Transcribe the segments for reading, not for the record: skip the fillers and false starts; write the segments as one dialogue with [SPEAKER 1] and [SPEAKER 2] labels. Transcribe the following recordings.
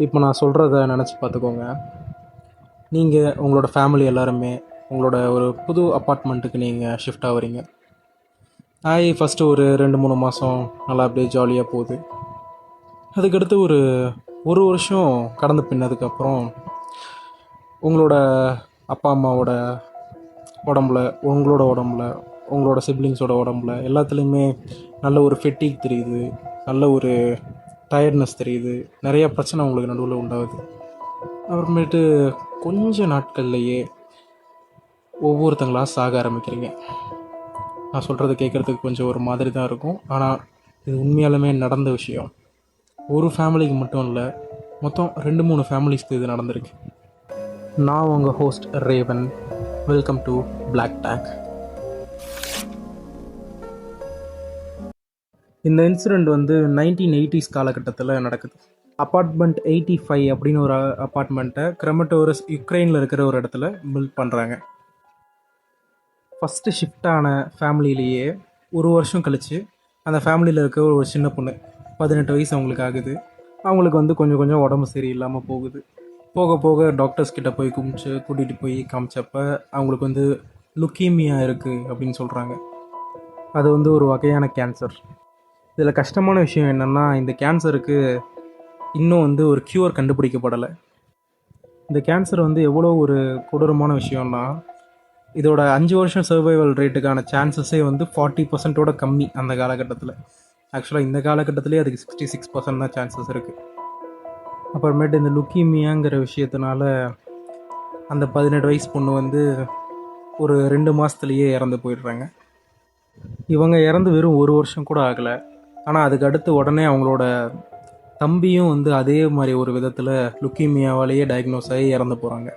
[SPEAKER 1] இப்போ நான் சொல்கிறத நினச்சி பார்த்துக்கோங்க. நீங்கள் உங்களோட ஃபேமிலி எல்லாருமே உங்களோட ஒரு புது அப்பார்ட்மெண்ட்டுக்கு நீங்கள் ஷிஃப்ட் ஆகுறீங்க. ஆகி ஃபஸ்ட்டு ஒரு 2-3 மாதம் நல்லா அப்படியே ஜாலியாக போகுது. அதுக்கடுத்து ஒரு ஒரு வருஷம் கடந்து பின்னதுக்கப்புறம் உங்களோட அப்பா அம்மாவோட உடம்புல, உங்களோட உடம்புல, உங்களோட சிப்ளிங்ஸோட உடம்புல எல்லாத்துலேயுமே நல்ல ஒரு ஃபெட்டிக் தெரியுது, நல்ல ஒரு டயர்ட்னஸ் தெரியுது, நிறையா பிரச்சனை உங்களுக்கு நடுவில் உண்டாகுது. அப்புறமேட்டு கொஞ்ச நாட்கள்லையே ஒவ்வொருத்தங்களாக சாக ஆரம்பிக்கிறீங்க. நான் சொல்கிறது கேட்குறதுக்கு கொஞ்சம் ஒரு மாதிரி தான் இருக்கும், ஆனால் இது உண்மையாலுமே நடந்த விஷயம். ஒரு ஃபேமிலிக்கு மட்டும் இல்லை, மொத்தம் 2-3 ஃபேமிலிஸ்க்கு இது நடந்திருக்கு. நான் உங்கள் host Raven. Welcome to Black Tag. இந்த இன்சிடெண்ட் வந்து 1980s காலகட்டத்தில் நடக்குது. அப்பார்ட்மெண்ட் 85 அப்படின்னு ஒரு அப்பார்ட்மெண்ட்டை கிரெமட்டோரஸ் யுக்ரைனில் இருக்கிற ஒரு இடத்துல பில்ட் பண்ணுறாங்க. ஃபஸ்ட்டு ஷிஃப்ட் ஆன ஃபேமிலியிலேயே ஒரு வருஷம் கழித்து அந்த ஃபேமிலியில் இருக்க ஒரு சின்ன பொண்ணு 18 வயசு அவங்களுக்கு ஆகுது. அவங்களுக்கு வந்து கொஞ்சம் கொஞ்சம் உடம்பு சரியில்லாமல் போகுது. போக போக டாக்டர்ஸ் கிட்ட போய் கூட்டிகிட்டு போய் காமிச்சப்ப அவங்களுக்கு வந்து லுக்கீமியா இருக்குது அப்படின்னு சொல்கிறாங்க. அது வந்து ஒரு வகையான கேன்சர். இதில் கஷ்டமான விஷயம் என்னென்னா, இந்த கேன்சருக்கு இன்னும் வந்து ஒரு க்யூர் கண்டுபிடிக்கப்படலை. இந்த கேன்சர் வந்து எவ்வளோ ஒரு கொடூரமான விஷயம்னா, இதோட 5 வருஷம் சர்வைவல் ரேட்டுக்கான சான்சஸே வந்து 40%ஓட கம்மி அந்த காலகட்டத்தில். ஆக்சுவலாக இந்த காலகட்டத்திலே அதுக்கு 66% தான் சான்சஸ் இருக்குது. அப்புறமேட்டு இந்த லுக்கீமியாங்கிற விஷயத்தினால அந்த 18 வயசு பொண்ணு வந்து ஒரு 2 மாதத்துலேயே இறந்து போயிடுறாங்க. இவங்க இறந்து வெறும் ஒரு வருஷம் கூட ஆகலை. ஆனால் அதுக்கு அடுத்து உடனே அவங்களோட தம்பியும் வந்து அதே மாதிரி ஒரு விதத்தில் லுக்கீமியாவாலேயே டயக்னோஸ் ஆகி இறந்து போகிறாங்க.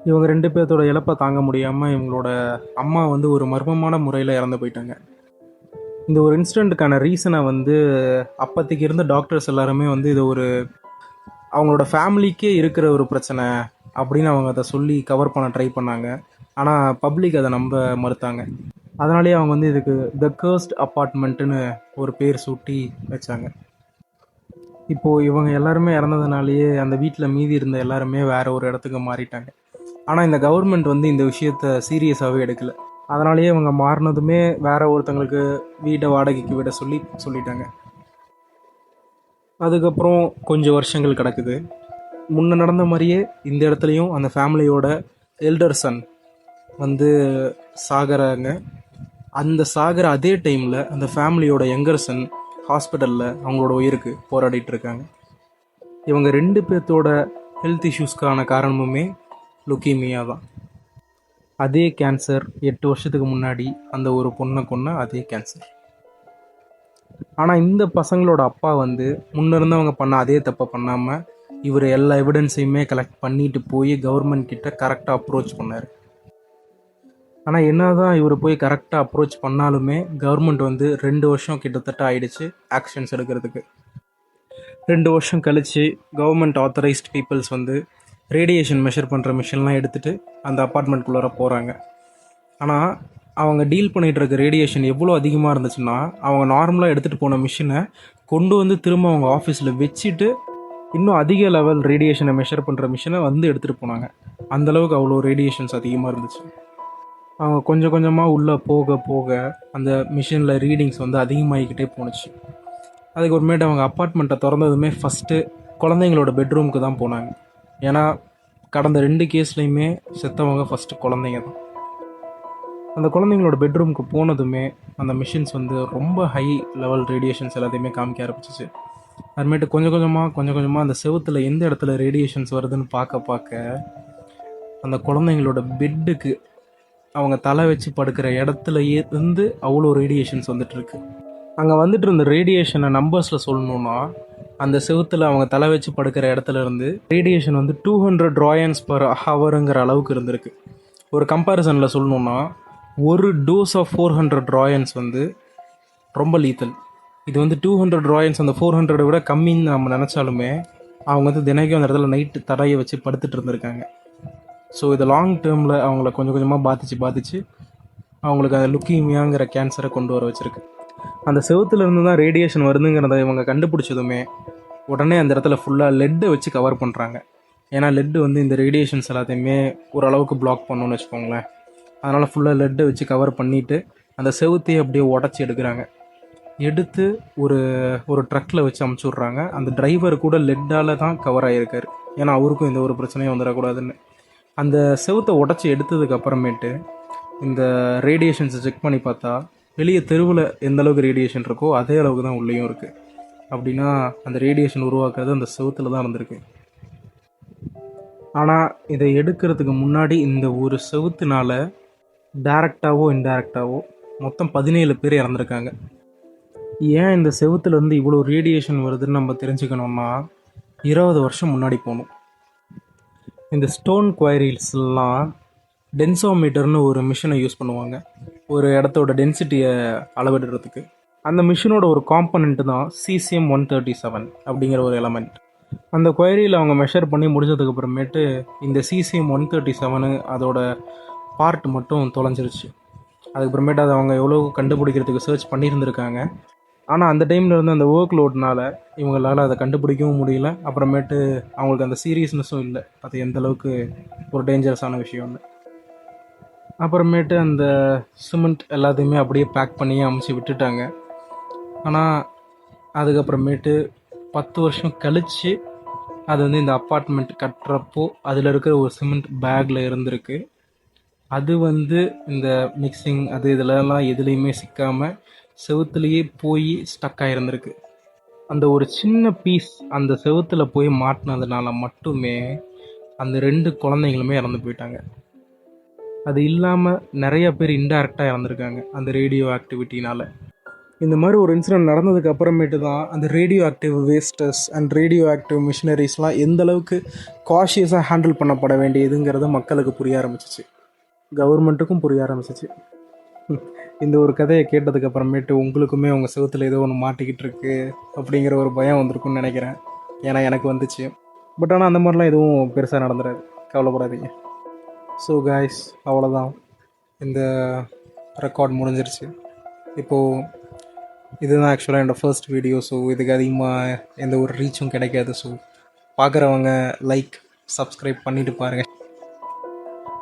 [SPEAKER 1] இவங்க 2 பேர்த்தோட இழப்பை தாங்க முடியாமல் இவங்களோட அம்மா வந்து ஒரு மர்மமான முறையில் இறந்து போயிட்டாங்க. இந்த ஒரு இன்சிடெண்ட்டுக்கான ரீசனை வந்து அப்போதைக்கு இருந்த டாக்டர்ஸ் எல்லாருமே வந்து இது ஒரு அவங்களோட ஃபேமிலிக்கே இருக்கிற ஒரு பிரச்சனை அப்படின்னு அவங்க அதை சொல்லி கவர் பண்ண ட்ரை பண்ணாங்க. ஆனால் பப்ளிக் அதை நம்ப மறுத்தாங்க. அதனாலேயே அவங்க வந்து இதுக்கு த கர்ஸ்ட் அப்பார்ட்மெண்ட்டுன்னு ஒரு பேர் சூட்டி வச்சாங்க. இப்போது இவங்க எல்லாருமே இறந்ததுனாலேயே அந்த வீட்டில் மீதி இருந்த எல்லாருமே வேறு ஒரு இடத்துக்கு மாறிட்டாங்க. ஆனால் இந்த கவர்மெண்ட் வந்து இந்த விஷயத்த சீரியஸாகவே எடுக்கலை. அதனாலேயே இவங்க மாறினதுமே வேற ஒருத்தங்களுக்கு வீட்டை வாடகைக்கு விட சொல்லிட்டாங்க. அதுக்கப்புறம் கொஞ்சம் வருஷங்கள் கிடக்குது. முன்ன நடந்த மாதிரியே இந்த இடத்துலையும் அந்த ஃபேமிலியோட எல்டர் சன் வந்து சாகிறாங்க. அந்த சாகிற அதே டைமில் அந்த ஃபேமிலியோட யங்கர் சன் ஹாஸ்பிட்டலில் அவங்களோட உயிருக்கு போராடிட்டு இருக்காங்க. இவங்க 2 பேர்த்தோட ஹெல்த் இஷ்யூஸ்க்கான காரணமுமே லுக்கீமியா தான். அதே கேன்சர் 8 வருஷத்துக்கு முன்னாடி அந்த ஒரு பொண்ணை கொன்ன அதே கேன்சர். ஆனால் இந்த பசங்களோட அப்பா வந்து முன்ன இருந்தவங்க பண்ண அதே தப்பை பண்ணாமல் இவர் எல்லா எவிடன்ஸையுமே கலெக்ட் பண்ணிட்டு போய் கவர்மெண்ட் கிட்ட கரெக்டாக அப்ரோச் பண்ணார். ஆனால் என்ன தான் இவர் போய் கரெக்டாக அப்ரோச் பண்ணாலுமே கவர்மெண்ட் வந்து 2 வருஷம் கிட்டத்தட்ட ஆயிடுச்சு ஆக்ஷன்ஸ் எடுக்கிறதுக்கு. 2 வருஷம் கழித்து கவர்மெண்ட் ஆத்தரைஸ்ட் பீப்புள்ஸ் வந்து ரேடியேஷன் மெஷர் பண்ணுற மிஷின்லாம் எடுத்துகிட்டு அந்த அப்பார்ட்மெண்ட்குள்ளார போகிறாங்க. ஆனால் அவங்க டீல் பண்ணிகிட்டு இருக்க ரேடியேஷன் எவ்வளோ அதிகமாக இருந்துச்சுன்னா, அவங்க நார்மலாக எடுத்துகிட்டு போன மிஷினை கொண்டு வந்து திரும்ப அவங்க ஆஃபீஸில் வச்சுட்டு இன்னும் அதிக லெவல் ரேடியேஷனை மெஷர் பண்ணுற மிஷினை வந்து எடுத்துகிட்டு போனாங்க. அந்தளவுக்கு அவ்வளோ ரேடியேஷன்ஸ் அதிகமாக இருந்துச்சு. அவங்க கொஞ்சம் கொஞ்சமாக உள்ளே போக போக அந்த மிஷினில் ரீடிங்ஸ் வந்து அதிகமாகிக்கிட்டே போணுச்சு. அதுக்கு ஒருமேட்டு அவங்க அப்பார்ட்மெண்ட்டை திறந்ததுமே ஃபஸ்ட்டு குழந்தைங்களோட பெட்ரூமுக்கு தான் போனாங்க. ஏன்னா கடந்த 2 கேஸ்லையுமே செத்தவங்க ஃபஸ்ட்டு குழந்தைங்க தான். அந்த குழந்தைங்களோட பெட்ரூமுக்கு போனதுமே அந்த மிஷின்ஸ் வந்து ரொம்ப ஹை லெவல் ரேடியேஷன்ஸ் எல்லாத்தையுமே காமிக்க ஆரம்பிச்சிச்சு. அதுமேட்டு கொஞ்சம் கொஞ்சமாக அந்த செவுத்தில் எந்த இடத்துல ரேடியேஷன்ஸ் வருதுன்னு பார்க்க அந்த குழந்தைங்களோட பெட்டுக்கு அவங்க தலை வச்சு படுக்கிற இடத்துலையே இருந்து அவ்வளோ ரேடியேஷன்ஸ் வந்துட்டுருக்கு. அங்கே வந்துட்டு இருந்த ரேடியேஷனை நம்பர்ஸில் சொல்லணுன்னா, அந்த செவுத்தில் அவங்க தலை வச்சு படுக்கிற இடத்துல இருந்து ரேடியேஷன் வந்து 200 ராயன்ஸ் பர் ஹவருங்கிற அளவுக்கு இருந்திருக்கு. ஒரு கம்பேரிசனில் சொல்லணுன்னா, ஒரு டோஸ் ஆஃப் 400 ராயன்ஸ் வந்து ரொம்ப லீத்தல். இது வந்து 200 ராயன்ஸ் அந்த 400 விட கம்மின்னு நம்ம நினச்சாலுமே அவங்க வந்து தினைக்கும் அந்த இடத்துல நைட்டு தடையை வச்சு படுத்துட்டு இருந்திருக்காங்க. ஸோ இது லாங் டேர்மில் அவங்கள கொஞ்சம் கொஞ்சமாக பாதிச்சு அவங்களுக்கு அந்த லுக்கீமியாங்கிற கேன்சரை கொண்டு வர வச்சுருக்கு. அந்த செவுத்துலேருந்து தான் ரேடியேஷன் வருதுங்கிறத இவங்க கண்டுபிடிச்சதுமே உடனே அந்த இடத்துல ஃபுல்லாக லெட்டை வச்சு கவர் பண்ணுறாங்க. ஏன்னா லெட்டு வந்து இந்த ரேடியேஷன்ஸ் எல்லாத்தையுமே ஓரளவுக்கு பிளாக் பண்ணணும்னு வச்சுக்கோங்களேன். அதனால் ஃபுல்லாக லெட்டை வச்சு கவர் பண்ணிவிட்டு அந்த செவுத்தையே அப்படியே உடச்சி எடுக்கிறாங்க. எடுத்து ஒரு ஒரு ட்ரக்கில் வச்சு அமுச்சு விட்றாங்க. அந்த டிரைவர் கூட லெட்டால் தான் கவர் ஆகியிருக்காரு. ஏன்னா அவருக்கும் எந்த ஒரு பிரச்சனையும் வந்துடக்கூடாதுன்னு. அந்த செவுத்தை உடச்சி எடுத்ததுக்கு அப்புறமேட்டு இந்த ரேடியேஷன்ஸை செக் பண்ணி பார்த்தா வெளியே தெருவில் எந்த அளவுக்கு ரேடியேஷன் இருக்கோ அதே அளவுக்கு தான் உள்ளேயும் இருக்குது. அப்படின்னா அந்த ரேடியேஷன் உருவாக்குறது அந்த செவுத்தில் தான் இருந்திருக்கு. ஆனால் இதை எடுக்கிறதுக்கு முன்னாடி இந்த ஒரு செவுத்துனால டைரக்டாவோ இன்டைரக்டாவோ மொத்தம் 17 பேர் இறந்துருக்காங்க. ஏன் இந்த செவுத்துலேருந்து இவ்வளோ ரேடியேஷன் வருதுன்னு நம்ம தெரிஞ்சுக்கணுன்னா 20 வருஷம் முன்னாடி போகணும். இந்த ஸ்டோன் குவாரிஸ்லாம் டென்சோமீட்டர்னு ஒரு மிஷினை யூஸ் பண்ணுவாங்க ஒரு இடத்தோட டென்சிட்டியை அளவிடுறதுக்கு. அந்த மிஷினோட ஒரு காம்பனண்ட்டு தான் cesium-137 அப்படிங்கிற ஒரு எலமெண்ட். அந்த குவாரியில் அவங்க மெஷர் பண்ணி முடிஞ்சதுக்கப்புறமேட்டு இந்த cesium-137 அதோட பார்ட் மட்டும் தொலைஞ்சிருச்சு. அதுக்கப்புறமேட்டு அதை அவங்க எவ்வளோ கண்டுபிடிக்கிறதுக்கு சர்ச் பண்ணியிருந்திருக்காங்க. ஆனால் அந்த டைமில் இருந்து அந்த ஒர்க் லோட்னால் இவங்களால் அதை கண்டுபிடிக்கவும் முடியல. அப்புறமேட்டு அவங்களுக்கு அந்த சீரியஸ்னஸும் இல்லை, அது எந்த அளவுக்கு ஒரு டேஞ்சரஸான விஷயம்னு. அப்புறமேட்டு அந்த சிமெண்ட் எல்லாத்தையுமே அப்படியே பேக் பண்ணி அமுச்சு விட்டுட்டாங்க. ஆனால் அதுக்கப்புறமேட்டு 10 வருஷம் கழித்து அது வந்து இந்த அப்பார்ட்மெண்ட் கட்டுறப்போ அதில் இருக்கிற ஒரு சிமெண்ட் பேக்கில் இருந்திருக்கு. அது வந்து இந்த மிக்சிங் அது இதிலலாம் எதுலேயுமே சிக்காமல் செவுத்துலேயே போய் ஸ்டக் ஆகிருந்திருக்கு. அந்த ஒரு சின்ன பீஸ் அந்த செவுத்தில் போய் மாட்டினதுனால மட்டுமே அந்த 2 குழந்தைங்களுமே இறந்து போயிட்டாங்க. அது இல்லாமல் நிறைய பேர் இன்டைரக்டாக இறந்துருக்காங்க அந்த ரேடியோ ஆக்டிவிட்டினால். இந்த மாதிரி ஒரு இன்சிடென்ட் நடந்ததுக்கு அப்புறமேட்டு தான் அந்த radioactive wastes and radioactive மிஷினரிஸ்லாம் எந்த அளவுக்கு காஷியஸாக ஹேண்டில் பண்ணப்பட வேண்டியதுங்கிறது மக்களுக்கு புரிய ஆரம்பிச்சிச்சு, கவர்மெண்ட்டுக்கும் புரிய ஆரம்பிச்சிச்சு. இந்த ஒரு கதையை கேட்டதுக்கு அப்புறமேட்டு உங்களுக்குமே உங்கள் செவுத்தில் ஏதோ ஒன்று மாட்டிக்கிட்டு இருக்கு அப்படிங்கிற ஒரு பயம் வந்திருக்குன்னு நினைக்கிறேன். ஏன்னா எனக்கு வந்துச்சு. பட் ஆனால் அந்த மாதிரிலாம் எதுவும் பெருசாக நடந்துடாது, கவலைப்படாதீங்க. ஸோ காய்ஸ், அவ்வளோதான், இந்த ரெக்கார்ட் முடிஞ்சிருச்சு. இப்போது இதுதான் ஆக்சுவலாக என்னோடய ஃபர்ஸ்ட் வீடியோ. ஸோ இதுக்கு அதிகமாக எந்த ஒரு ரீச்சும் கிடைக்காது. ஸோ பார்க்குறவங்க லைக் சப்ஸ்கிரைப் பண்ணிவிட்டு பாருங்கள்.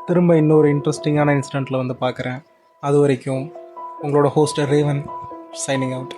[SPEAKER 1] திரும்ப இன்னொரு இன்ட்ரெஸ்டிங்கான இன்சிடெண்ட்டில் வந்து பார்க்குறேன். அது வரைக்கும் உங்களோட ஹோஸ்டர் ரேவன் சைனிங் அவுட்.